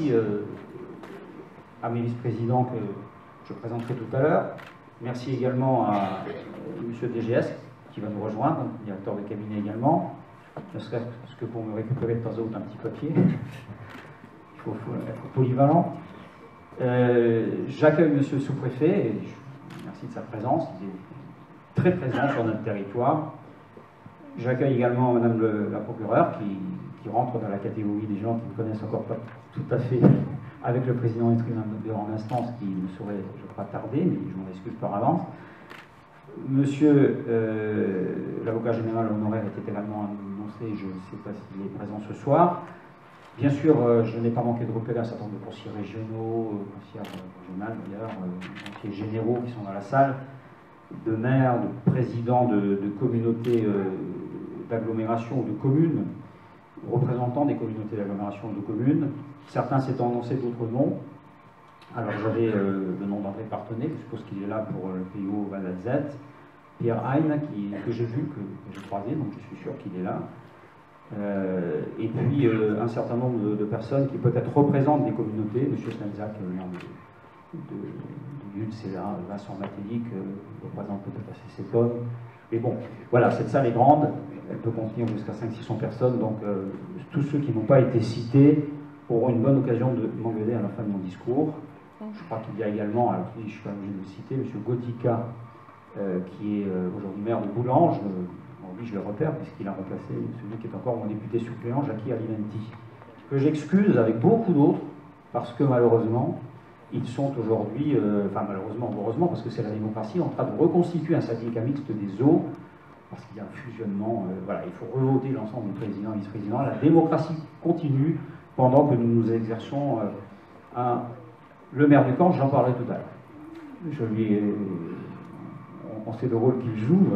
merci à mes vice-présidents que je présenterai tout à l'heure. Merci également à M. DGS qui va nous rejoindre, directeur de cabinet également, ne serait-ce que pour me récupérer de temps en temps un petit papier. Il faut être polyvalent. J'accueille M. le sous-préfet, et merci de sa présence, il est très présent sur notre territoire. J'accueille également Mme la procureure qui rentre dans la catégorie des gens qui ne connaissent encore pas tout à fait avec le président du tribunal de grande instance qui ne saurait, je crois, tarder, mais je m'en excuse par avance. Monsieur l'avocat général honoraire était également annoncé, je ne sais pas s'il est présent ce soir. Bien sûr, je n'ai pas manqué de repérer un certain nombre de conseillers régionaux, conseillères régionales d'ailleurs, conseillers généraux qui sont dans la salle, de maires, de présidents de communautés d'agglomération ou de communes, représentants des communautés d'agglomération ou de communes. Certains s'étant annoncés, d'autres non. Alors j'avais le nom d'André Partenay, je suppose qu'il est là pour le PIO Val d'Alzette, Pierre Hein, que j'ai vu, que j'ai croisé, donc je suis sûr qu'il est là. Et puis un certain nombre de personnes qui peut-être représentent des communautés, M. Snelzak, de Lutz, c'est là, Vincent Matélic, représente peut-être assez cet homme. Mais bon, voilà, cette salle est grande, elle peut contenir jusqu'à 500-600 personnes, donc tous ceux qui n'ont pas été cités auront une bonne occasion de m'engueuler à la fin de mon discours. Je crois qu'il y a également, alors je suis obligé de le citer, M. Gautika, qui est aujourd'hui maire de Boulanges. Lui, je le repère, puisqu'il a remplacé celui qui est encore mon député suppléant, Jackie Alimenti, que j'excuse avec beaucoup d'autres, parce que malheureusement, ils sont aujourd'hui, enfin malheureusement, heureusement, parce que c'est la démocratie, en train de reconstituer un syndicat mixte des eaux, parce qu'il y a un fusionnement, voilà, il faut revoter l'ensemble des présidents et vice-présidents. La démocratie continue pendant que nous nous exerçons à... Le maire du camp, j'en parlerai tout à l'heure. On sait le rôle qu'il joue,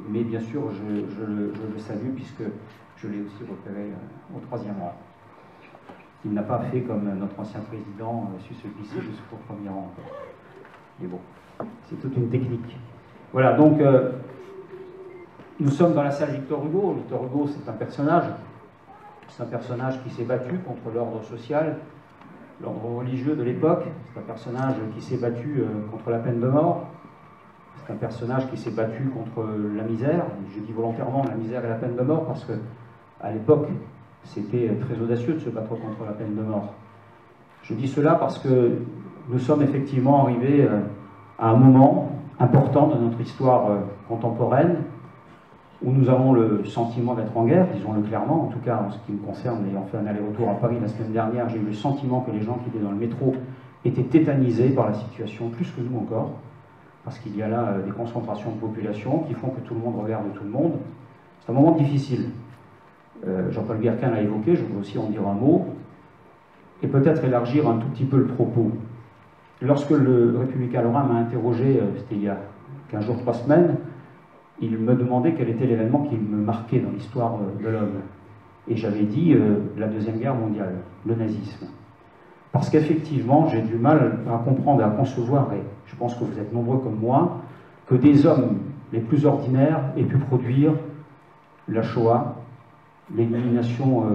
mais bien sûr, je le salue, puisque je l'ai aussi repéré au 3e rang. Il n'a pas fait comme notre ancien président, su se glisser jusqu'au 1er rang. Mais bon, c'est toute une technique. Voilà, donc, nous sommes dans la salle Victor Hugo. Victor Hugo, c'est un personnage. C'est un personnage qui s'est battu contre l'ordre social, l'ordre religieux de l'époque. C'est un personnage qui s'est battu contre la peine de mort. C'est un personnage qui s'est battu contre la misère. Je dis volontairement la misère et la peine de mort parce que, à l'époque, c'était très audacieux de se battre contre la peine de mort. Je dis cela parce que nous sommes effectivement arrivés à un moment important de notre histoire contemporaine où nous avons le sentiment d'être en guerre, disons-le clairement, en tout cas en ce qui me concerne, ayant fait un aller-retour à Paris la semaine dernière, j'ai eu le sentiment que les gens qui étaient dans le métro étaient tétanisés par la situation, plus que nous encore, parce qu'il y a là des concentrations de population qui font que tout le monde regarde tout le monde. C'est un moment difficile. Jean-Paul Guerquin l'a évoqué, je veux aussi en dire un mot, et peut-être élargir un tout petit peu le propos. Lorsque le Républicain Lorrain m'a interrogé, c'était il y a 15 jours, 3 semaines, il me demandait quel était l'événement qui me marquait dans l'histoire de l'homme. Et j'avais dit la Deuxième Guerre mondiale, le nazisme. Parce qu'effectivement, j'ai du mal à comprendre et à concevoir, et je pense que vous êtes nombreux comme moi, que des hommes les plus ordinaires aient pu produire la Shoah, l'élimination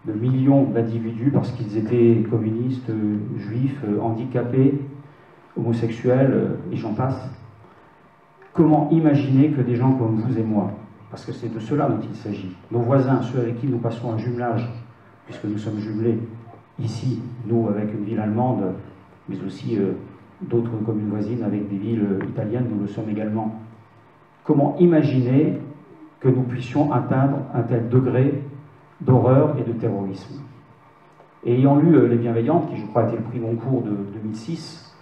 de millions d'individus parce qu'ils étaient communistes, juifs, handicapés, homosexuels, et j'en passe. Comment imaginer que des gens comme vous et moi, parce que c'est de cela dont il s'agit, nos voisins, ceux avec qui nous passons un jumelage, puisque nous sommes jumelés ici, nous avec une ville allemande, mais aussi d'autres communes voisines avec des villes italiennes, nous le sommes également. Comment imaginer que nous puissions atteindre un tel degré d'horreur et de terrorisme? Et ayant lu Les Bienveillantes, qui je crois a été le prix Goncourt de 2006,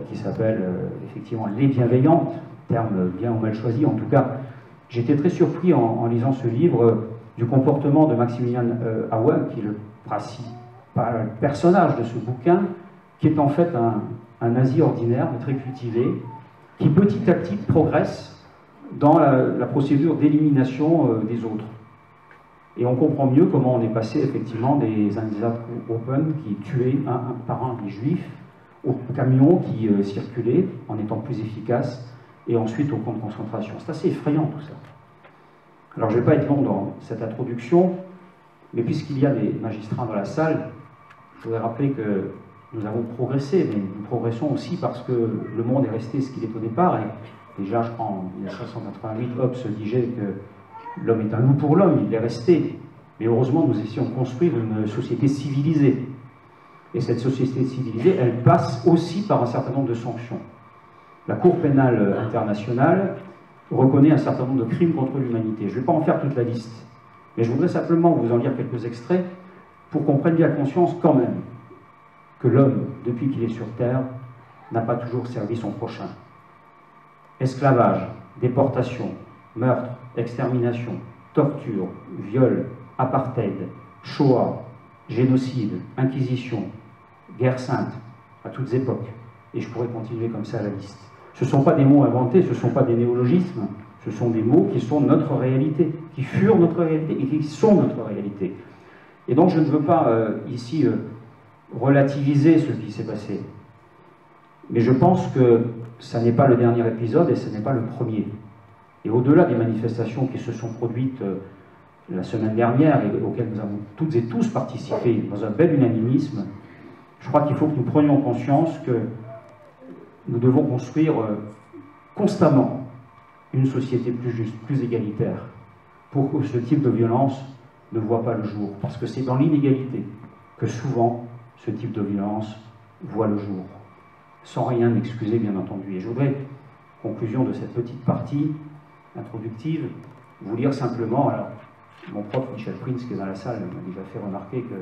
qui s'appelle effectivement Les Bienveillantes, terme bien ou mal choisi, en tout cas, j'étais très surpris en lisant ce livre du comportement de Maximilian Auer, qui est le personnage de ce bouquin, qui est en fait un nazi ordinaire, mais très cultivé, qui petit à petit progresse dans la procédure d'élimination des autres. Et on comprend mieux comment on est passé effectivement des Einsatzgruppen qui tuaient un par un les juifs, aux camions qui circulaient en étant plus efficaces, et ensuite aux camps de concentration. C'est assez effrayant tout ça. Alors je ne vais pas être long dans cette introduction, mais puisqu'il y a des magistrats dans la salle, Je voudrais rappeler que nous avons progressé, mais nous progressons aussi parce que le monde est resté ce qu'il est au départ. Et déjà, je crois, en 1988, Hobbes disait que l'homme est un loup pour l'homme, il est resté. Mais heureusement, nous essayons de construire une société civilisée. Et cette société civilisée, elle passe aussi par un certain nombre de sanctions. La Cour pénale internationale reconnaît un certain nombre de crimes contre l'humanité. Je ne vais pas en faire toute la liste, mais je voudrais simplement vous en lire quelques extraits pour qu'on prenne bien conscience quand même que l'homme, depuis qu'il est sur Terre, n'a pas toujours servi son prochain. Esclavage, déportation, meurtre, extermination, torture, viol, apartheid, Shoah, génocide, inquisition, guerre sainte, à toutes époques. Et je pourrais continuer comme ça la liste. Ce ne sont pas des mots inventés, ce ne sont pas des néologismes, ce sont des mots qui sont notre réalité, qui furent notre réalité et qui sont notre réalité. Et donc je ne veux pas ici relativiser ce qui s'est passé. Mais je pense que ça n'est pas le dernier épisode et ce n'est pas le premier. Et au-delà des manifestations qui se sont produites la semaine dernière et auxquelles nous avons toutes et tous participé dans un bel unanimisme, je crois qu'il faut que nous prenions conscience que nous devons construire constamment une société plus juste, plus égalitaire, pour que ce type de violence ne voit pas le jour. Parce que c'est dans l'inégalité que souvent ce type de violence voit le jour. Sans rien excuser, bien entendu. Et je voudrais, conclusion de cette petite partie introductive, vous lire simplement, alors, mon prof Michel Prince, qui est dans la salle, m'a déjà fait remarquer que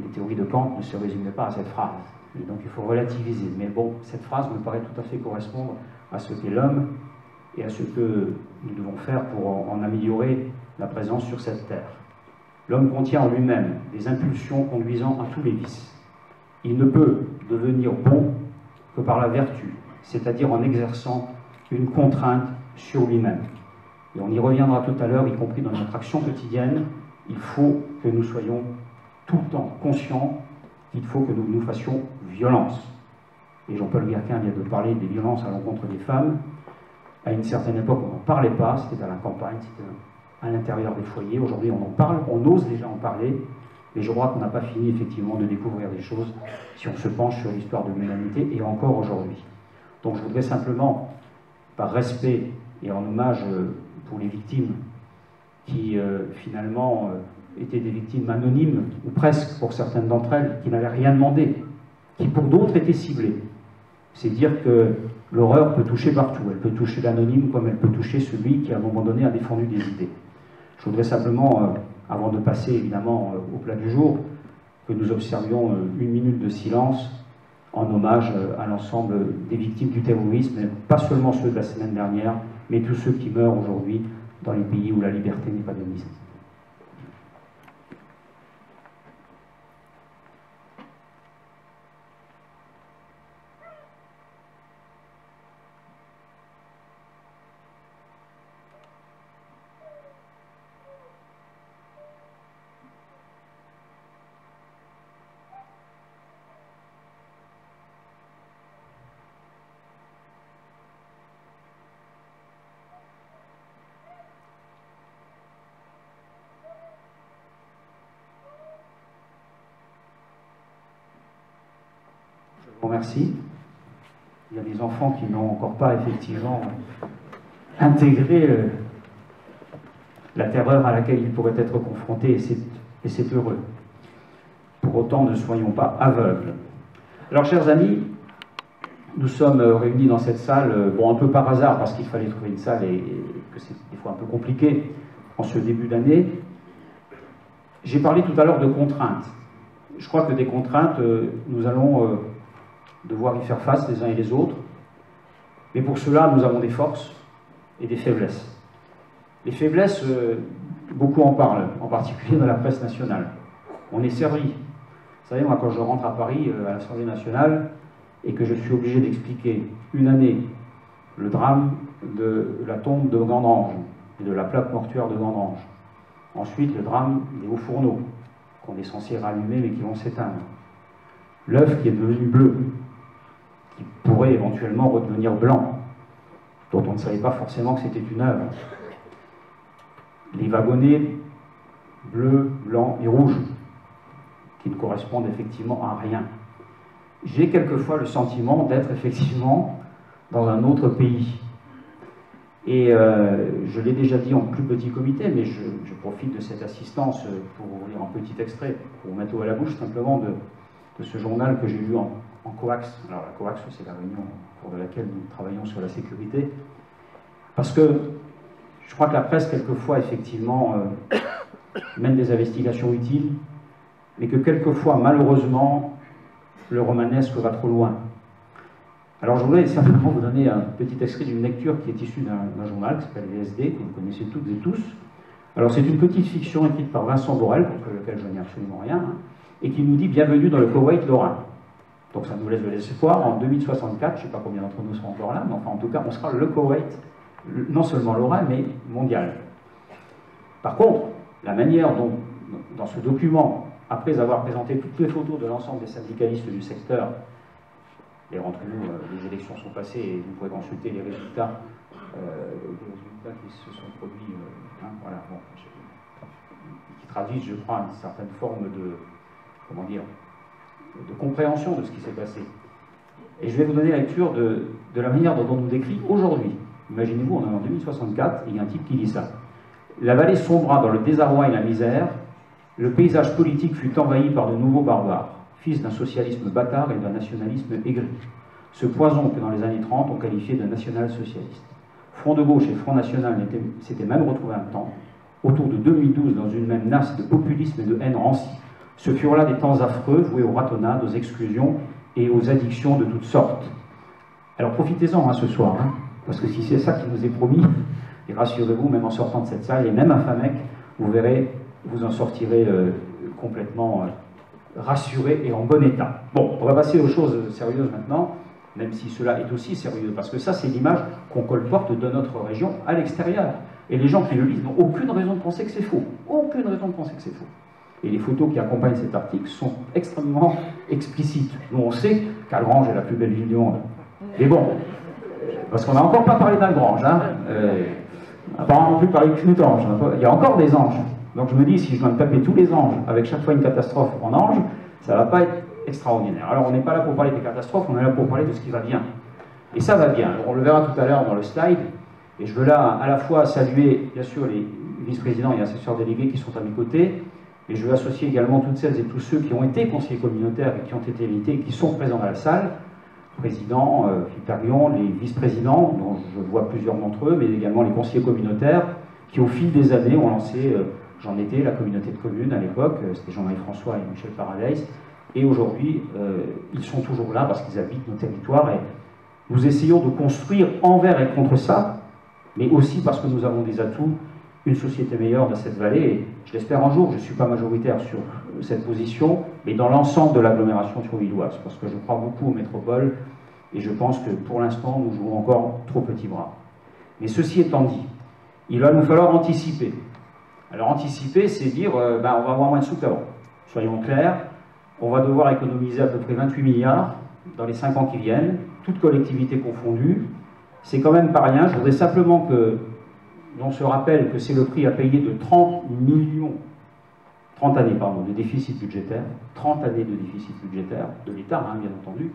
les théories de Kant ne se résumaient pas à cette phrase. Et donc il faut relativiser. Mais bon, cette phrase me paraît tout à fait correspondre à ce qu'est l'homme et à ce que nous devons faire pour en améliorer la présence sur cette terre. L'homme contient en lui-même des impulsions conduisant à tous les vices. Il ne peut devenir bon que par la vertu, c'est-à-dire en exerçant une contrainte sur lui-même. Et on y reviendra tout à l'heure, y compris dans notre action quotidienne. Il faut que nous soyons tout le temps conscients qu'il faut que nous nous fassions violence. Et Jean-Paul Guerquin vient de parler des violences à l'encontre des femmes. À une certaine époque, on n'en parlait pas, c'était à la campagne, c'était à l'intérieur des foyers. Aujourd'hui, on en parle, on ose déjà en parler. Et je crois qu'on n'a pas fini, effectivement, de découvrir des choses si on se penche sur l'histoire de l'humanité, et encore aujourd'hui. Donc je voudrais simplement, par respect et en hommage pour les victimes qui, finalement, étaient des victimes anonymes, ou presque pour certaines d'entre elles, qui n'avaient rien demandé, qui pour d'autres étaient ciblées. C'est dire que l'horreur peut toucher partout. Elle peut toucher l'anonyme comme elle peut toucher celui qui, à un moment donné, a défendu des idées. Je voudrais simplement, avant de passer évidemment au plat du jour, que nous observions une minute de silence en hommage à l'ensemble des victimes du terrorisme, et pas seulement ceux de la semaine dernière, mais tous ceux qui meurent aujourd'hui dans les pays où la liberté n'est pas de mise. Merci. Il y a des enfants qui n'ont encore pas effectivement intégré la terreur à laquelle ils pourraient être confrontés, et c'est heureux. Pour autant, ne soyons pas aveugles. Alors, chers amis, nous sommes réunis dans cette salle, bon, un peu par hasard, parce qu'il fallait trouver une salle et que c'est des fois un peu compliqué en ce début d'année. J'ai parlé tout à l'heure de contraintes. Je crois que des contraintes, nous allons devoir y faire face les uns et les autres. Mais pour cela, nous avons des forces et des faiblesses. Les faiblesses, beaucoup en parlent, en particulier dans la presse nationale. On est servi. Vous savez, moi, quand je rentre à Paris, à l'Assemblée nationale, et que je suis obligé d'expliquer une année le drame de la tombe de Gandrange et de la plaque mortuaire de Gandrange. Ensuite, le drame des hauts fourneaux, qu'on est censé rallumer mais qui vont s'éteindre. L'œuf qui est devenu bleu, qui pourrait éventuellement redevenir blanc, dont on ne savait pas forcément que c'était une œuvre. Les wagonnets bleus, blancs et rouges, qui ne correspondent effectivement à rien. J'ai quelquefois le sentiment d'être effectivement dans un autre pays. Et je l'ai déjà dit en plus petit comité, mais je profite de cette assistance pour vous lire un petit extrait, pour vous mettre l'eau à la bouche simplement de ce journal que j'ai lu en coax. Alors la coax, c'est la réunion au cours de laquelle nous travaillons sur la sécurité. Parce que je crois que la presse, quelquefois, effectivement, mène des investigations utiles, mais que quelquefois, malheureusement, le romanesque va trop loin. Alors je voudrais simplement vous donner un petit extrait d'une lecture qui est issue d'un journal qui s'appelle VSD, que vous connaissez toutes et tous. Alors c'est une petite fiction écrite par Vincent Borel, contre lequel je n'ai absolument rien, hein, et qui nous dit « Bienvenue dans le Koweït lorrain ». Donc ça nous laisse de l'espoir, en 2064, je ne sais pas combien d'entre nous seront encore là, mais enfin en tout cas on sera le Koweït, non seulement lorrain, mais mondial. Par contre, la manière dont, dans ce document, après avoir présenté toutes les photos de l'ensemble des syndicalistes du secteur, et entre nous, les élections sont passées et vous pourrez consulter les résultats qui se sont produits, voilà, bon, qui traduisent, je crois, une certaine forme de, comment dire, de compréhension de ce qui s'est passé. Et je vais vous donner la lecture de la manière dont on nous décrit aujourd'hui. Imaginez-vous, on est en 2064, et il y a un type qui dit ça. La vallée sombra dans le désarroi et la misère, le paysage politique fut envahi par de nouveaux barbares, fils d'un socialisme bâtard et d'un nationalisme aigri. Ce poison que dans les années 30 on qualifiait de national-socialiste. Front de gauche et Front national s'étaient même retrouvés un temps, autour de 2012, dans une même nasse de populisme et de haine rancie. Ce furent là des temps affreux, voués aux ratonnades, aux exclusions et aux addictions de toutes sortes. Alors profitez-en ce soir, parce que si c'est ça qui nous est promis, et rassurez-vous, même en sortant de cette salle, et même à Famec, vous verrez, vous en sortirez complètement rassuré et en bon état. Bon, on va passer aux choses sérieuses maintenant, même si cela est aussi sérieux, parce que ça, c'est l'image qu'on colporte de notre région à l'extérieur. Et les gens qui le lisent n'ont aucune raison de penser que c'est faux. Aucune raison de penser que c'est faux. Et les photos qui accompagnent cet article sont extrêmement explicites. Nous, on sait qu'Algrange est la plus belle ville du monde. Mais bon, parce qu'on n'a encore pas parlé d'Algrange, on n'a pas non plus parlé de Knutange. Il y a encore des anges. Donc je me dis, si je dois me taper tous les anges avec chaque fois une catastrophe en ange, ça ne va pas être extraordinaire. Alors on n'est pas là pour parler des catastrophes, on est là pour parler de ce qui va bien. Et ça va bien. Alors, on le verra tout à l'heure dans le slide. Et je veux là à la fois saluer, bien sûr, les vice-présidents et assesseurs délégués qui sont à mes côtés. Et je veux associer également toutes celles et tous ceux qui ont été conseillers communautaires et qui ont été invités et qui sont présents dans la salle. Président, Philippe Perrion, les vice-présidents, dont je vois plusieurs d'entre eux, mais également les conseillers communautaires qui au fil des années ont lancé... J'en étais, la communauté de communes à l'époque, c'était Jean-Marie François et Michel Paradis, et aujourd'hui, ils sont toujours là parce qu'ils habitent nos territoires, et nous essayons de construire envers et contre ça, mais aussi parce que nous avons des atouts, une société meilleure dans cette vallée, et je l'espère un jour, je ne suis pas majoritaire sur cette position, mais dans l'ensemble de l'agglomération thionvilloise, parce que je crois beaucoup aux métropoles, et je pense que pour l'instant, nous jouons encore trop petits bras. Mais ceci étant dit, il va nous falloir anticiper. Alors anticiper, c'est dire, on va avoir moins de sous qu'avant. Soyons clairs, on va devoir économiser à peu près 28 milliards dans les 5 ans qui viennent, toutes collectivités confondues. C'est quand même pas rien. Je voudrais simplement qu'on se rappelle que c'est le prix à payer de 30 années de déficit budgétaire, 30 années de déficit budgétaire de l'État, bien entendu,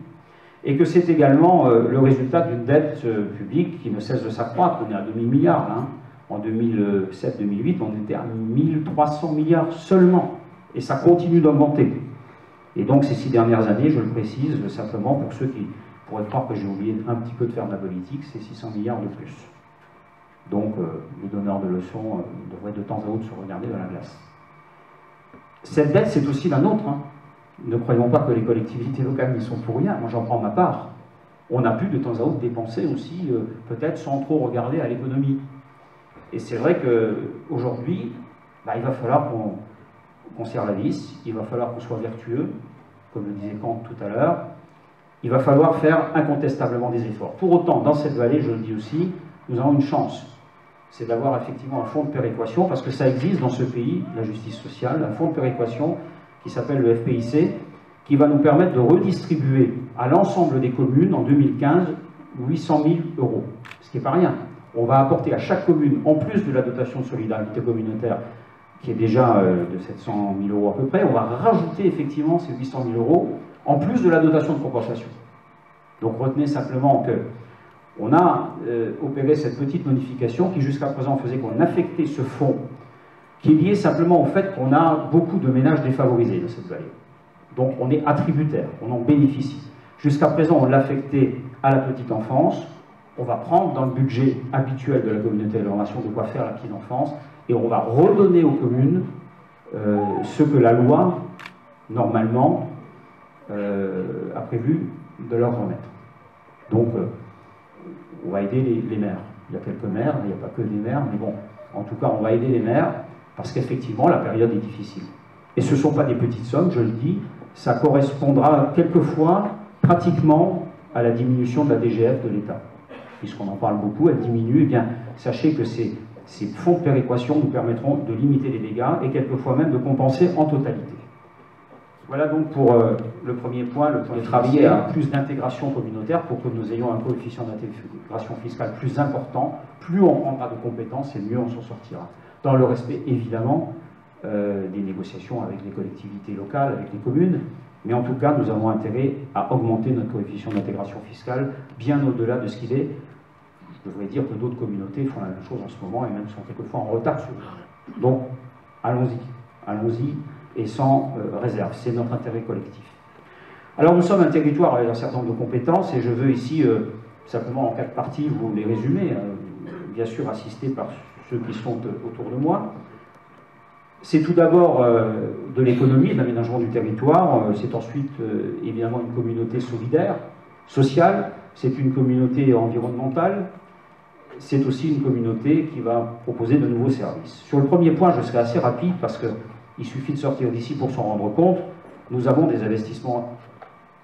et que c'est également le résultat d'une dette publique qui ne cesse de s'accroître. On est à 2000 milliards, En 2007-2008, on était à 1300 milliards seulement. Et ça continue d'augmenter. Et donc, ces 6 dernières années, je le précise simplement pour ceux qui pourraient croire que j'ai oublié un petit peu de faire de la politique, c'est 600 milliards de plus. Donc, les donneurs de leçons devraient de temps à autre se regarder dans la glace. Cette dette, c'est aussi la nôtre. Ne croyons pas que les collectivités locales n'y sont pour rien. Moi, j'en prends ma part. On a pu de temps à autre dépenser aussi, peut-être sans trop regarder à l'économie. Et c'est vrai qu'aujourd'hui, il va falloir qu'on serre la vis, il va falloir qu'on soit vertueux, comme le disait Kant tout à l'heure, il va falloir faire incontestablement des efforts. Pour autant, dans cette vallée, je le dis aussi, nous avons une chance, c'est d'avoir effectivement un fonds de péréquation, parce que ça existe dans ce pays, la justice sociale, un fonds de péréquation qui s'appelle le FPIC, qui va nous permettre de redistribuer à l'ensemble des communes, en 2015, 800 000 €, ce qui n'est pas rien. On va apporter à chaque commune, en plus de la dotation de solidarité communautaire qui est déjà de 700 000 euros à peu près, on va rajouter effectivement ces 800 000 euros en plus de la dotation de compensation. Donc retenez simplement que on a opéré cette petite modification qui jusqu'à présent faisait qu'on affectait ce fonds, qui est lié simplement au fait qu'on a beaucoup de ménages défavorisés dans cette vallée. Donc on est attributaire, on en bénéficie. Jusqu'à présent, on l'affectait à la petite enfance. On va prendre dans le budget habituel de la communauté d'agglomération de quoi faire la petite enfance, et on va redonner aux communes ce que la loi, normalement, a prévu de leur remettre. Donc, on va aider les maires. Il y a quelques maires, il n'y a pas que des maires, mais bon, en tout cas, on va aider les maires, parce qu'effectivement, la période est difficile. Et ce ne sont pas des petites sommes, je le dis, ça correspondra quelquefois, pratiquement, à la diminution de la DGF de l'État. Puisqu'on en parle beaucoup, elle diminue, eh bien, sachez que ces fonds de péréquation nous permettront de limiter les dégâts et quelquefois même de compenser en totalité. Voilà donc pour le premier point, le point de travailler à plus d'intégration communautaire pour que nous ayons un coefficient d'intégration fiscale plus important. Plus on prendra de compétences et mieux on s'en sortira. Dans le respect, évidemment, des négociations avec les collectivités locales, avec les communes, mais en tout cas, nous avons intérêt à augmenter notre coefficient d'intégration fiscale bien au-delà de ce qu'il est. Je devrais dire que d'autres communautés font la même chose en ce moment et même sont quelquefois en retard sur nous. Donc, allons-y et sans réserve. C'est notre intérêt collectif. Alors, nous sommes un territoire avec un certain nombre de compétences et je veux ici, simplement en 4 parties, vous les résumer, bien sûr assistés par ceux qui sont autour de moi. C'est tout d'abord de l'économie, de l'aménagement du territoire, c'est ensuite évidemment une communauté solidaire, sociale, c'est une communauté environnementale, c'est aussi une communauté qui va proposer de nouveaux services. Sur le premier point, je serai assez rapide parce qu'il suffit de sortir d'ici pour s'en rendre compte. Nous avons des investissements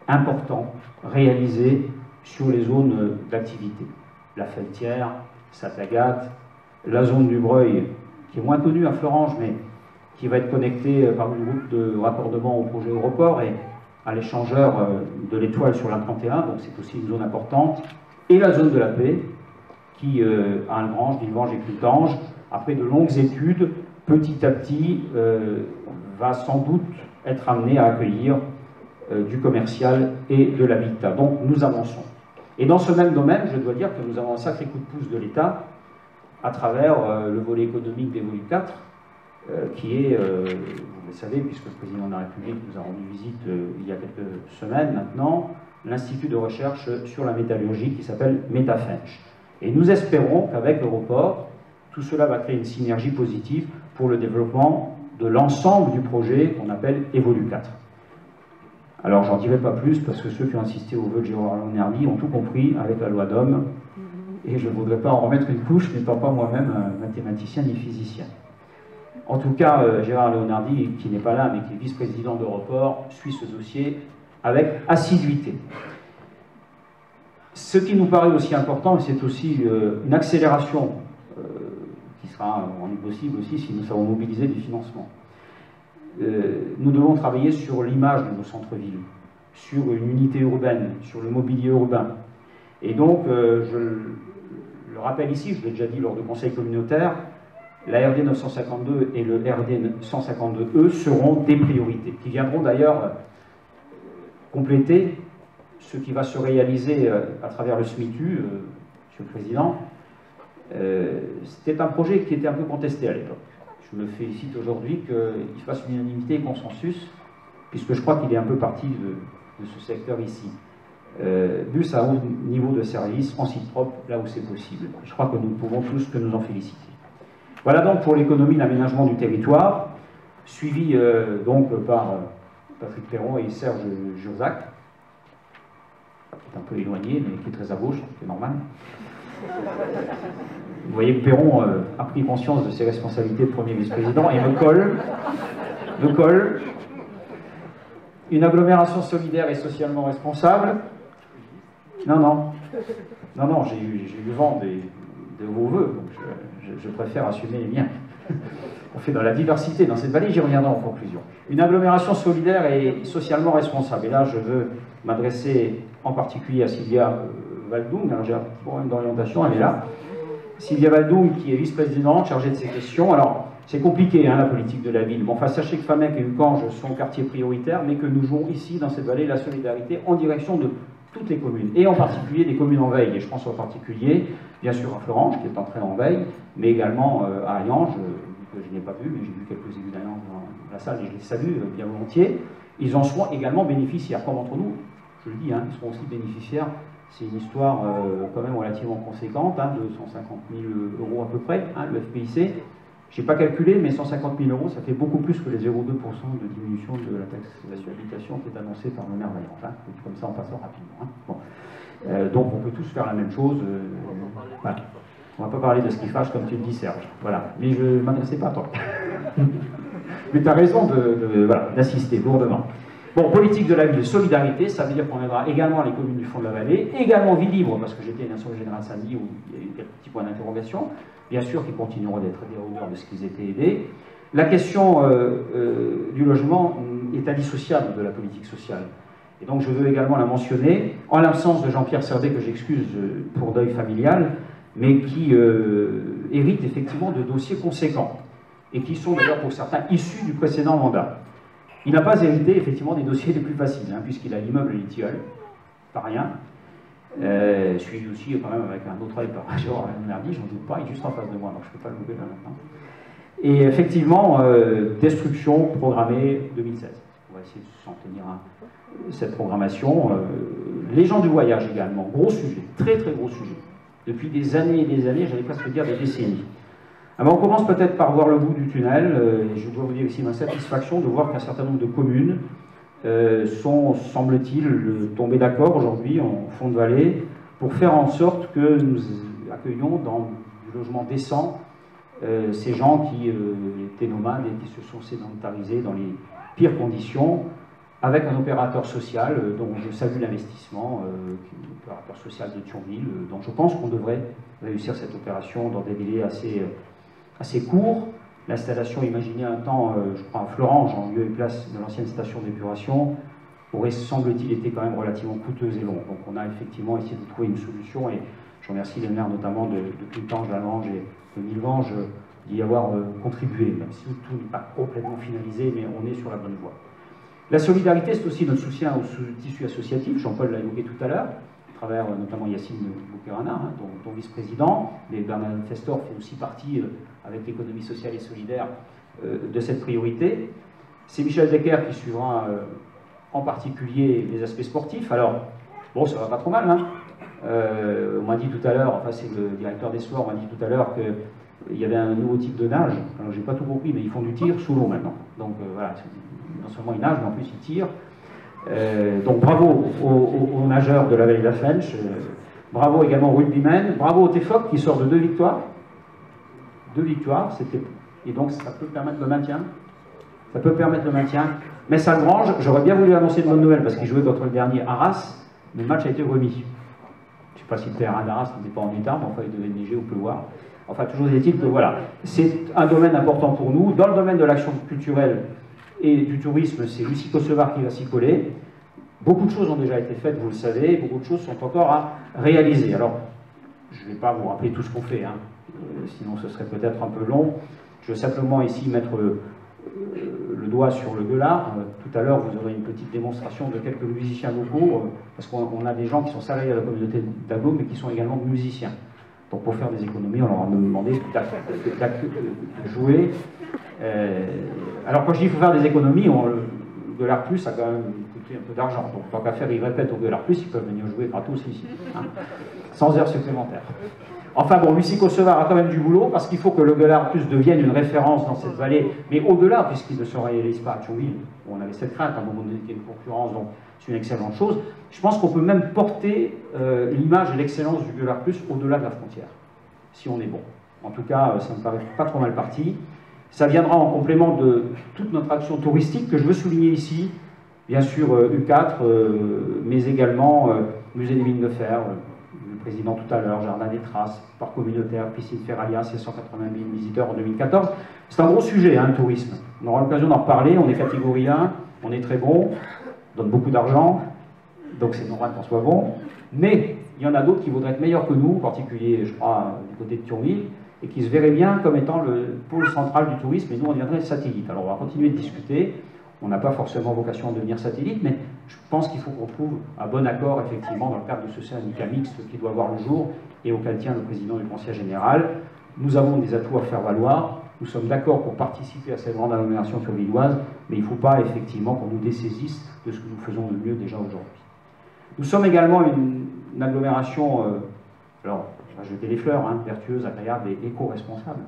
importants réalisés sur les zones d'activité. La Felletière, Satagat, la zone du Breuil, qui est moins connue à Florange, mais qui va être connectée par une route de raccordement au projet Europort et à l'échangeur de l'Étoile sur l'A31, donc c'est aussi une zone importante, et la zone de la paix, qui, à Algrange, Villevange et Clutange, après de longues études, petit à petit, va sans doute être amené à accueillir du commercial et de l'habitat. Donc nous avançons. Et dans ce même domaine, je dois dire que nous avons un sacré coup de pouce de l'État à travers le volet économique d'Évolu 4, qui est, vous le savez, puisque le président de la République nous a rendu visite il y a quelques semaines maintenant, l'Institut de recherche sur la métallurgie qui s'appelle Métafench. Et nous espérons qu'avec l'Europort, tout cela va créer une synergie positive pour le développement de l'ensemble du projet qu'on appelle Évolu 4. Alors j'en dirai pas plus parce que ceux qui ont assisté au vœu de Gérard Leonardi ont tout compris avec la loi d'Homme et je ne voudrais pas en remettre une couche n'étant pas moi-même mathématicien ni physicien. En tout cas, Gérard Leonardi, qui n'est pas là, mais qui est vice-président d'Europort, suit ce dossier avec assiduité. Ce qui nous paraît aussi important, c'est aussi une accélération qui sera rendu possible aussi si nous savons mobiliser des financements. Nous devons travailler sur l'image de nos centres-villes, sur une unité urbaine, sur le mobilier urbain. Et donc, je le rappelle ici, je l'ai déjà dit lors du conseil communautaire, la RD 952 et le RD 152E seront des priorités, qui viendront d'ailleurs compléter ce qui va se réaliser à travers le SMITU, Monsieur le Président. C'était un projet qui était un peu contesté à l'époque. Je me félicite aujourd'hui qu'il fasse une unanimité et consensus, puisque je crois qu'il est un peu parti de ce secteur ici. Bus à haut niveau de service, en site propre, là où c'est possible. Je crois que nous pouvons tous que nous en féliciter. Voilà donc pour l'économie et l'aménagement du territoire, suivi donc par Patrick Perron et Serge Jurzac, qui est un peu éloigné, mais qui est très à gauche, c'est normal. Vous voyez que Perron a pris conscience de ses responsabilités de premier vice-président et me colle. Une agglomération solidaire et socialement responsable. Non, j'ai eu vent de vos voeux, donc je préfère assumer les miens. On fait dans la diversité, dans cette vallée, j'y reviendrai en conclusion. Une agglomération solidaire et socialement responsable. Et là, je veux m'adresser en particulier à Sylvia Waldung, alors j'ai un problème d'orientation, elle est là. Sylvia Waldung, qui est vice-présidente, chargée de ces questions. Alors, C'est compliqué, hein, la politique de la ville. Bon, enfin, sachez que Famec et Ucange sont quartiers prioritaires, mais que nous jouons ici, dans cette vallée, la solidarité en direction de toutes les communes, et en particulier des communes en veille. Et je pense en particulier, bien sûr, à Florange, qui est entrée en veille, mais également à Hayange, que je n'ai pas vu, mais j'ai vu quelques élus d'Hayange dans la salle, et je les salue bien volontiers. Ils en seront également bénéficiaires, comme entre nous, je le dis, hein, ils seront aussi bénéficiaires. C'est une histoire quand même relativement conséquente, hein, de 150 000 € à peu près, hein, le FPIC. Je n'ai pas calculé, mais 150 000 €, ça fait beaucoup plus que les 0,2% de diminution de la taxe d'habitation qui est annoncée par le maire Vaillange. Hein. Comme ça, on passera rapidement. Hein. Bon. Donc, on peut tous faire la même chose. Voilà. On ne va pas parler de ce qui fâche, comme tu le dis, Serge. Voilà. Mais je ne m'adressais pas à toi. Mais tu as raison d'assister lourdement. Bon, politique de la ville, solidarité, ça veut dire qu'on aidera également les communes du fond de la vallée, également Ville Libre, parce que j'étais à l'Assemblée générale samedi où il y a eu quelques petits points d'interrogation, bien sûr qu'ils continueront d'être des odeurs de ce qu'ils étaient aidés. La question du logement est indissociable de la politique sociale. Et donc je veux également la mentionner, en l'absence de Jean-Pierre Serdet, que j'excuse pour deuil familial, mais qui hérite effectivement de dossiers conséquents, et qui sont d'ailleurs pour certains issus du précédent mandat. Il n'a pas hérité effectivement des dossiers les plus faciles, hein, puisqu'il a l'immeuble Les Tilleuls, pas rien, suivi aussi quand même avec un autre œil par Major Merdi, j'en doute pas, il est juste en face de moi, donc je ne peux pas le louper là maintenant. Et effectivement, destruction programmée 2016. On va essayer de s'en tenir à cette programmation. Les gens du voyage également, gros sujet, très très gros sujet. Depuis des années et des années, j'allais presque dire des décennies. Alors on commence peut-être par voir le bout du tunnel, et je dois vous dire ici ma satisfaction de voir qu'un certain nombre de communes sont, semble-t-il, tombées d'accord aujourd'hui en fond de vallée pour faire en sorte que nous accueillions dans du logement décent ces gens qui étaient nomades et qui se sont sédentarisés dans les pires conditions, avec un opérateur social dont je salue l'investissement, l'opérateur social de Thionville, dont je pense qu'on devrait réussir cette opération dans des délais assez court. L'installation imaginée un temps, je crois, à Florange, en lieu et place de l'ancienne station d'épuration, aurait, semble-t-il, été quand même relativement coûteuse et longue. Donc on a effectivement essayé de trouver une solution, et je remercie les maires notamment de Cultange, d'Allange et de Milvange d'y avoir contribué, même si tout n'est pas complètement finalisé, mais on est sur la bonne voie. La solidarité, c'est aussi notre soutien au tissu associatif, Jean-Paul l'a évoqué tout à l'heure, à travers notamment Yacine Boukerana, hein, dont vice-président, mais Bernard Festor fait aussi partie, avec l'économie sociale et solidaire, de cette priorité. C'est Michel Decker qui suivra en particulier les aspects sportifs. Alors, bon, ça va pas trop mal, hein. On m'a dit tout à l'heure, enfin c'est le directeur des sports, on m'a dit tout à l'heure qu'il y avait un nouveau type de nage. Alors j'ai pas tout compris, mais ils font du tir sous l'eau maintenant. Donc voilà, non seulement ils nagent, mais en plus ils tirent. Donc bravo aux nageurs de la vallée de la Fench, bravo également aux rugbymen, bravo au TFOC qui sort de 2 victoires. 2 victoires, et donc ça peut permettre le maintien. Ça peut permettre le maintien. Mais Salgrange, j'aurais bien voulu annoncer une bonne nouvelle parce qu'il jouait contre le dernier Arras, mais le match a été remis. Je ne sais pas si le terrain d'Arras n'était pas en état, mais enfin il devait neiger ou pleuvoir. Enfin, toujours est-il que voilà, c'est un domaine important pour nous. Dans le domaine de l'action culturelle et du tourisme, c'est Lucie Kosevar qui va s'y coller. Beaucoup de choses ont déjà été faites, vous le savez, beaucoup de choses sont encore à réaliser. Alors, je ne vais pas vous rappeler tout ce qu'on fait, hein. Sinon ce serait peut-être un peu long. Je veux simplement ici mettre le doigt sur le gueulard. Tout à l'heure, vous aurez une petite démonstration de quelques musiciens locaux, parce qu'on a des gens qui sont salariés à la communauté d'Aglo, mais qui sont également musiciens. Donc pour faire des économies, on leur a demandé de jouer. Alors quand je dis qu'il faut faire des économies, le Gueulard Plus a quand même coûté un peu d'argent. Donc tant qu'à faire, ils répètent au Gueulard Plus, ils peuvent venir jouer gratos ici, hein, sans heures supplémentaires. Enfin bon, Lucie Kosevar a quand même du boulot, parce qu'il faut que le Gueulard Plus devienne une référence dans cette vallée, mais au-delà, puisqu'il ne se réalise pas à Thionville, où on avait cette crainte à un moment donné qu'il y ait une concurrence, donc c'est une excellente chose. Je pense qu'on peut même porter l'image et l'excellence du Gueulard Plus au-delà de la frontière, si on est bon. En tout cas, ça me paraît pas trop mal parti. Ça viendra en complément de toute notre action touristique que je veux souligner ici, bien sûr U4, mais également Musée des Mines de Fer, le président tout à l'heure, Jardin des Traces, Parc communautaire, piscine Ferralia, c'est 180 000 visiteurs en 2014. C'est un gros sujet, hein, le tourisme. On aura l'occasion d'en reparler, on est catégorie 1, on est très bon, on donne beaucoup d'argent, donc c'est normal qu'on soit bon, mais il y en a d'autres qui voudraient être meilleurs que nous, en particulier, je crois, du côté de Thionville, et qui se verrait bien comme étant le pôle central du tourisme, et nous on deviendrait satellite. Alors on va continuer de discuter, on n'a pas forcément vocation à devenir satellite, mais je pense qu'il faut qu'on trouve un bon accord effectivement dans le cadre de ce syndicat mixte qui doit voir le jour et auquel tient le président du conseil général. Nous avons des atouts à faire valoir, nous sommes d'accord pour participer à cette grande agglomération sur l'Illoise, mais il ne faut pas effectivement qu'on nous dessaisisse de ce que nous faisons de mieux déjà aujourd'hui. Nous sommes également une agglomération, alors je vais jeter les fleurs, hein, vertueuse, agréable et éco-responsable.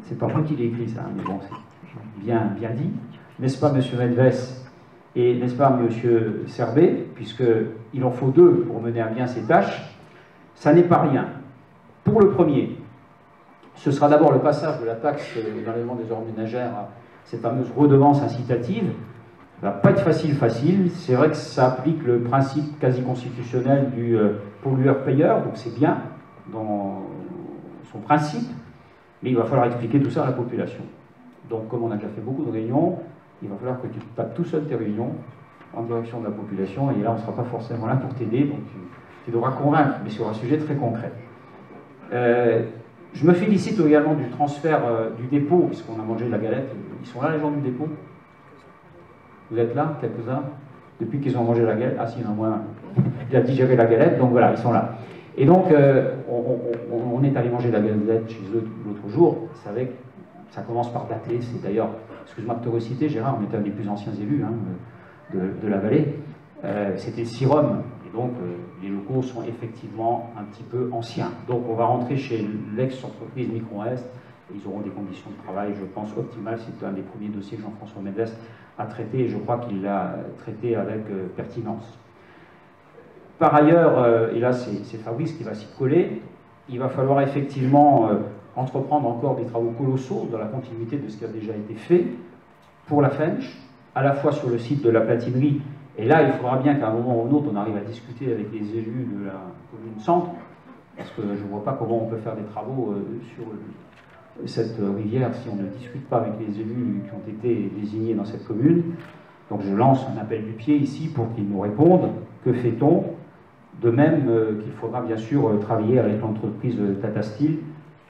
C'est pas moi qui l'ai écrit ça, mais bon, c'est bien dit. N'est-ce pas, monsieur Medves et n'est-ce pas, monsieur Serbet, puisqu'il en faut deux pour mener à bien ces tâches, ça n'est pas rien. Pour le premier, ce sera d'abord le passage de la taxe d'enlèvement des ordures ménagères à cette fameuse redevance incitative. Ça ne va pas être facile. C'est vrai que ça applique le principe quasi constitutionnel du pollueur-payeur, donc c'est bien dans son principe, mais il va falloir expliquer tout ça à la population. Donc comme on a déjà fait beaucoup de réunions, il va falloir que tu tapes tout seul tes réunions en direction de la population, et là on ne sera pas forcément là pour t'aider, donc tu devras convaincre, mais sur un sujet très concret. Je me félicite également du transfert du dépôt, puisqu'on a mangé de la galette. Ils sont là les gens du dépôt? Vous êtes là, quelques-uns? Depuis qu'ils ont mangé la galette? Ah si, non, moi, il a digéré la galette, donc voilà, ils sont là. Et donc, on est allé manger la galette chez eux l'autre jour. Vous savez, ça commence par dater. C'est d'ailleurs, excuse-moi de te reciter, Gérard, on était un des plus anciens élus hein, de la vallée. C'était Sirom. Et donc, les locaux sont effectivement un petit peu anciens. Donc, on va rentrer chez l'ex-entreprise Micro-Est. Ils auront des conditions de travail, je pense, optimales. C'est un des premiers dossiers que Jean-François Mendes a traité, et je crois qu'il l'a traité avec pertinence. Par ailleurs, et là c'est Fabrice qui va s'y coller, il va falloir effectivement entreprendre encore des travaux colossaux dans la continuité de ce qui a déjà été fait pour la Fench, à la fois sur le site de la platinerie, et là il faudra bien qu'à un moment ou un autre on arrive à discuter avec les élus de la commune centre, parce que je ne vois pas comment on peut faire des travaux sur cette rivière si on ne discute pas avec les élus qui ont été désignés dans cette commune. Donc je lance un appel du pied ici pour qu'ils nous répondent. Que fait-on? De même qu'il faudra bien sûr travailler avec l'entreprise Tata Steel.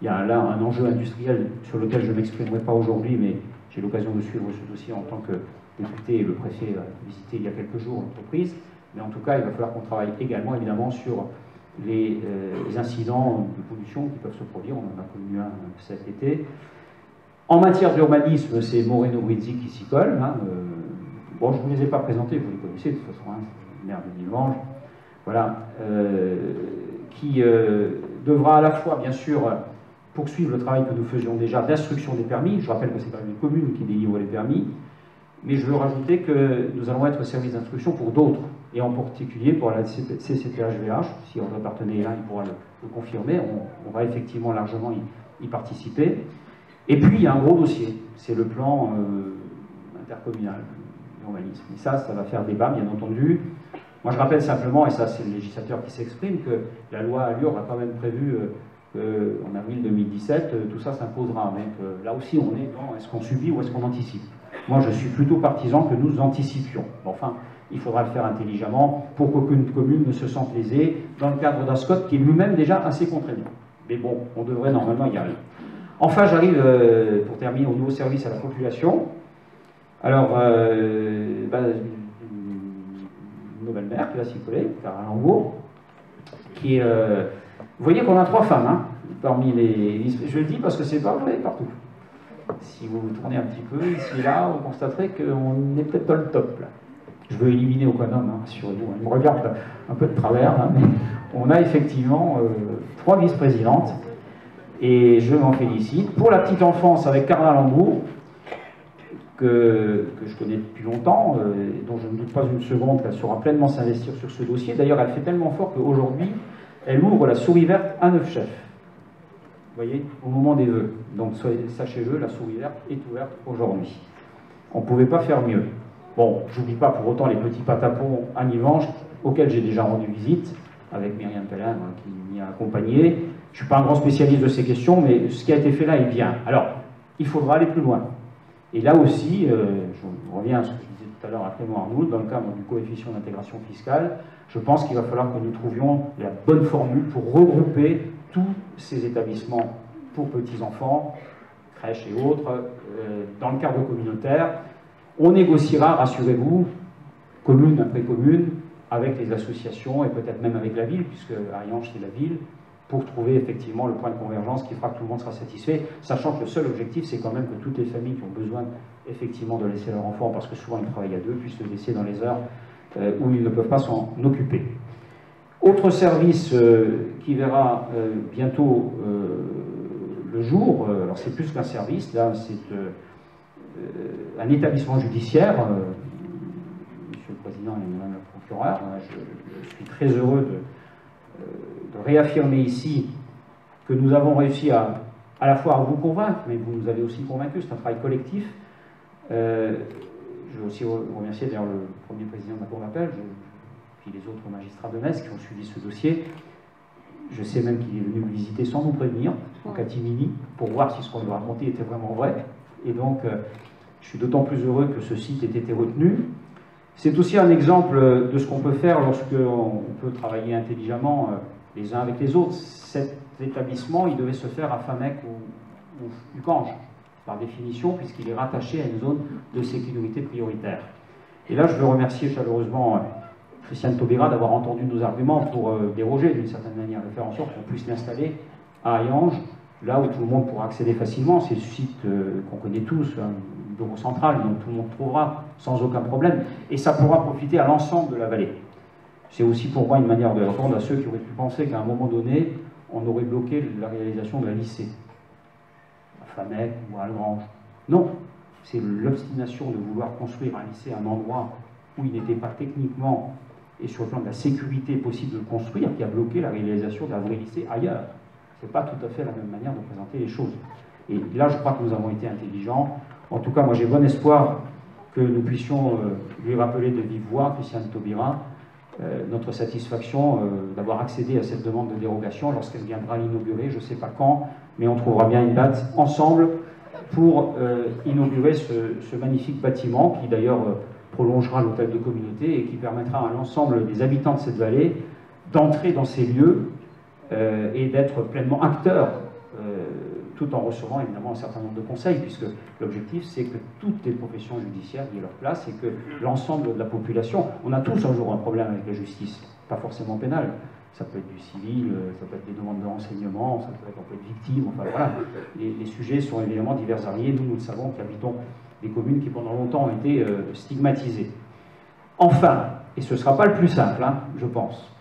Il y a là un enjeu industriel sur lequel je ne m'exprimerai pas aujourd'hui, mais j'ai l'occasion de suivre ce dossier en tant que député, et le préfet a visité il y a quelques jours l'entreprise. Mais en tout cas, il va falloir qu'on travaille également évidemment sur les incidents de pollution qui peuvent se produire. On en a connu un cet été. En matière d'urbanisme, c'est Moreno Brizzi qui s'y colle. Hein, bon, je ne vous les ai pas présentés, vous les connaissez de toute façon, hein, c'est le maire de Nilvange. Voilà, qui devra à la fois, bien sûr, poursuivre le travail que nous faisions déjà d'instruction des permis. Je rappelle que c'est quand même une commune qui délivre les permis. Mais je veux rajouter que nous allons être service d'instruction pour d'autres, et en particulier pour la CCTHVH, si André Partenay est là, il pourra le confirmer, on va effectivement largement y participer. Et puis il y a un gros dossier, c'est le plan intercommunal d'urbanisme. Et ça va faire débat, bien entendu. Moi je rappelle simplement, et ça c'est le législateur qui s'exprime, que la loi Allure a quand même prévu qu'en avril 2017, tout ça s'imposera. Mais là aussi on est dans est-ce qu'on subit ou est-ce qu'on anticipe. Moi, je suis plutôt partisan que nous anticipions. Enfin, il faudra le faire intelligemment pour qu'aucune commune ne se sente lésée dans le cadre d'un SCOT qui est lui-même déjà assez contraignant. Mais bon, on devrait normalement y arriver. Enfin, j'arrive, pour terminer, au nouveau service à la population. Alors, une nouvelle maire qui va s'y coller, Clara Lambourg, qui est... vous voyez qu'on a 3 femmes, hein, parmi les... Je le dis parce que c'est pas vrai partout. Si vous tournez un petit peu ici et là, vous constaterez qu'on est peut-être dans le top. Là. Je veux éliminer aucun homme, hein, rassurez-vous. Il me regarde un peu de travers, hein, mais on a effectivement 3 vice-présidentes, et je m'en félicite. Pour la petite enfance, avec Carla Lambourg, que je connais depuis longtemps, dont je ne doute pas une seconde qu'elle saura pleinement s'investir sur ce dossier. D'ailleurs, elle fait tellement fort qu'aujourd'hui, elle ouvre la souris verte à Neufchef. Vous voyez, au moment des vœux. Donc, sachez-le, la souris verte est ouverte aujourd'hui. On ne pouvait pas faire mieux. Bon, j'oublie pas pour autant les petits patapons à Nilvange, auxquels j'ai déjà rendu visite, avec Myriam Pellin, qui m'y a accompagné. Je ne suis pas un grand spécialiste de ces questions, mais ce qui a été fait là est bien. Alors, il faudra aller plus loin. Et là aussi, je reviens à ce que je disais tout à l'heure à Clément Arnould, dans le cadre du coefficient d'intégration fiscale, je pense qu'il va falloir que nous trouvions la bonne formule pour regrouper tous ces établissements pour petits-enfants, crèches et autres, dans le cadre communautaire. On négociera, rassurez-vous, commune après commune, avec les associations et peut-être même avec la ville, puisque Ariange c'est la ville, pour trouver effectivement le point de convergence qui fera que tout le monde sera satisfait, sachant que le seul objectif, c'est quand même que toutes les familles qui ont besoin effectivement de laisser leur enfant, parce que souvent ils travaillent à deux, puissent le laisser dans les heures où ils ne peuvent pas s'en occuper. Autre service qui verra bientôt le jour, alors c'est plus qu'un service, là c'est un établissement judiciaire, Monsieur le Président et Madame la Procureure, je suis très heureux de réaffirmer ici que nous avons réussi à la fois à vous convaincre, mais vous nous avez aussi convaincus, c'est un travail collectif. Je veux aussi remercier d'ailleurs le premier président de la Cour d'appel, puis les autres magistrats de Metz qui ont suivi ce dossier. Je sais même qu'il est venu me visiter sans nous prévenir, en catimini, pour voir si ce qu'on lui a raconté était vraiment vrai. Et donc, je suis d'autant plus heureux que ce site ait été retenu. C'est aussi un exemple de ce qu'on peut faire lorsqu'on peut travailler intelligemment les uns avec les autres. Cet établissement, il devait se faire à Famec ou Ucange, par définition, puisqu'il est rattaché à une zone de sécurité prioritaire. Et là, je veux remercier chaleureusement Christiane Taubira d'avoir entendu nos arguments pour déroger d'une certaine manière, de faire en sorte qu'on puisse l'installer à Ariange, là où tout le monde pourra accéder facilement. C'est ce site qu'on connaît tous, un bureau central, donc tout le monde trouvera sans aucun problème, et ça pourra profiter à l'ensemble de la vallée. C'est aussi pour moi une manière de répondre à ceux qui auraient pu penser qu'à un moment donné, on aurait bloqué la réalisation d'un lycée, à Famec ou à Algrange. Non, c'est l'obstination de vouloir construire un lycée à un endroit où il n'était pas techniquement et sur le plan de la sécurité possible de le construire qui a bloqué la réalisation d'un vrai lycée ailleurs. Ce n'est pas tout à fait la même manière de présenter les choses. Et là, je crois que nous avons été intelligents. En tout cas, moi, j'ai bon espoir que nous puissions lui rappeler de vive voix, Christiane Taubira, notre satisfaction d'avoir accédé à cette demande de dérogation lorsqu'elle viendra l'inaugurer, je ne sais pas quand, mais on trouvera bien une date ensemble pour inaugurer ce magnifique bâtiment qui d'ailleurs prolongera l'hôtel de communauté et qui permettra à l'ensemble des habitants de cette vallée d'entrer dans ces lieux et d'être pleinement acteurs, tout en recevant évidemment un certain nombre de conseils, puisque l'objectif c'est que toutes les professions judiciaires y aient leur place et que l'ensemble de la population, on a tous un jour un problème avec la justice, pas forcément pénale, ça peut être du civil, ça peut être des demandes de renseignement, ça peut être, on peut être victime, enfin voilà, les sujets sont évidemment divers variés, nous le savons qui habitons des communes qui pendant longtemps ont été stigmatisées. Enfin, et ce ne sera pas le plus simple, hein, je pense,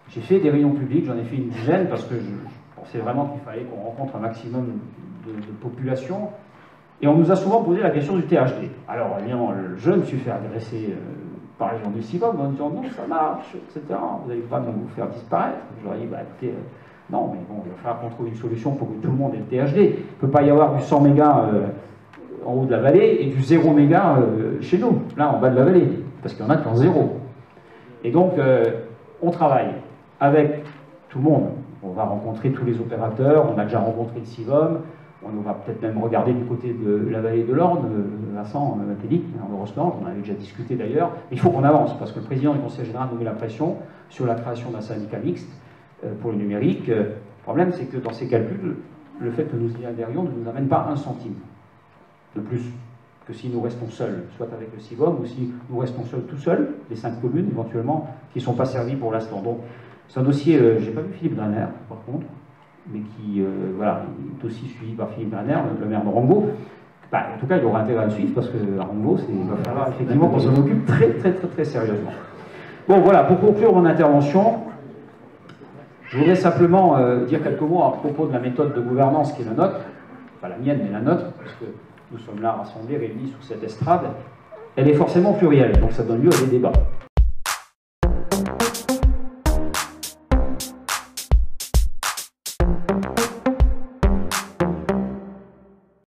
j'ai fait des réunions publiques, j'en ai fait une dizaine parce que je pensais vraiment qu'il fallait qu'on rencontre un maximum de population. Et on nous a souvent posé la question du THD. Alors, évidemment, je me suis fait agresser par les gens du CIVOM en disant non, ça marche, etc. Vous n'allez pas nous faire disparaître. Je leur ai dit, bah écoutez, non, mais bon, il va falloir qu'on trouve une solution pour que tout le monde ait le THD. Il ne peut pas y avoir du 100 mégas en haut de la vallée et du 0 mégas chez nous, là, en bas de la vallée, parce qu'il y en a qui ont 0. Et donc, on travaille avec tout le monde. On va rencontrer tous les opérateurs, on a déjà rencontré le CIVOM, on va peut-être même regarder du côté de la vallée de l'Orne, Vincent Matélic, de Roslange, on en avait déjà discuté d'ailleurs. Il faut qu'on avance, parce que le président du Conseil général nous met la pression sur la création d'un syndicat mixte pour le numérique. Le problème, c'est que dans ces calculs, le fait que nous y adhérions ne nous amène pas un centime de plus que si nous restons seuls, soit avec le CIVOM, ou si nous restons seuls tout seuls, les 5 communes éventuellement, qui ne sont pas servies pour l'instant. Donc, c'est un dossier, j'ai pas vu Philippe Draner, par contre, mais qui voilà, est aussi suivi par Philippe Draner, le maire de Rango. Bah, en tout cas, il aura intérêt à le suivre, parce qu'à Rango, il va falloir effectivement qu'on s'en occupe très sérieusement. Bon, voilà, pour conclure mon intervention, je voudrais simplement dire quelques mots à propos de la méthode de gouvernance qui est la nôtre, pas la mienne, mais la nôtre, parce que nous sommes là rassemblés, réunis sous cette estrade. Elle est forcément plurielle, donc ça donne lieu à des débats.